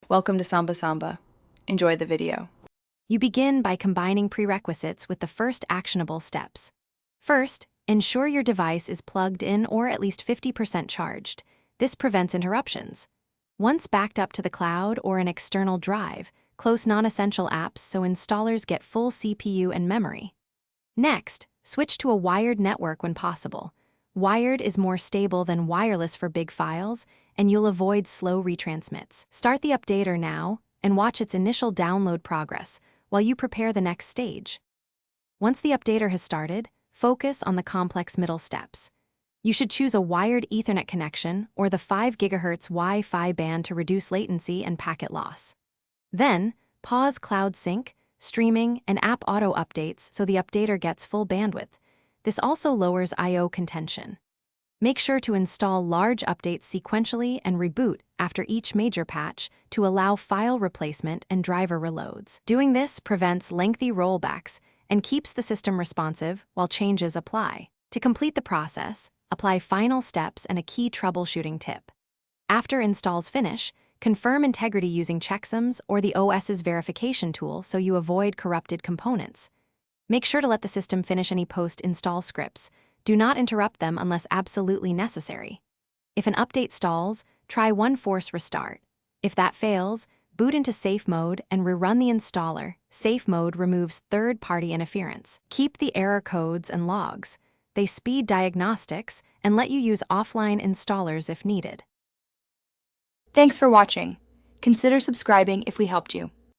Welcome to Samba Samba. Enjoy the video. You begin by combining prerequisites with the first actionable steps. First, ensure your device is plugged in or at least 50% charged. This prevents interruptions. Once backed up to the cloud or an external drive, close non-essential apps so installers get full CPU and memory. Next, switch to a wired network when possible. Wired is more stable than wireless for big files, and you'll avoid slow retransmits. Start the updater now and watch its initial download progress while you prepare the next stage. Once the updater has started, focus on the complex middle steps. You should choose a wired Ethernet connection or the 5 GHz Wi-Fi band to reduce latency and packet loss. Then, pause cloud sync, streaming, and app auto updates so the updater gets full bandwidth. This also lowers I/O contention. Make sure to install large updates sequentially and reboot after each major patch to allow file replacement and driver reloads. Doing this prevents lengthy rollbacks and keeps the system responsive while changes apply. To complete the process, apply final steps and a key troubleshooting tip. After installs finish, confirm integrity using checksums or the OS's verification tool so you avoid corrupted components. Make sure to let the system finish any post-install scripts. Do not interrupt them unless absolutely necessary. If an update stalls, try one force restart. If that fails, boot into safe mode and rerun the installer. Safe mode removes third-party interference. Keep the error codes and logs. They speed diagnostics and let you use offline installers if needed. Thanks for watching. Consider subscribing if we helped you.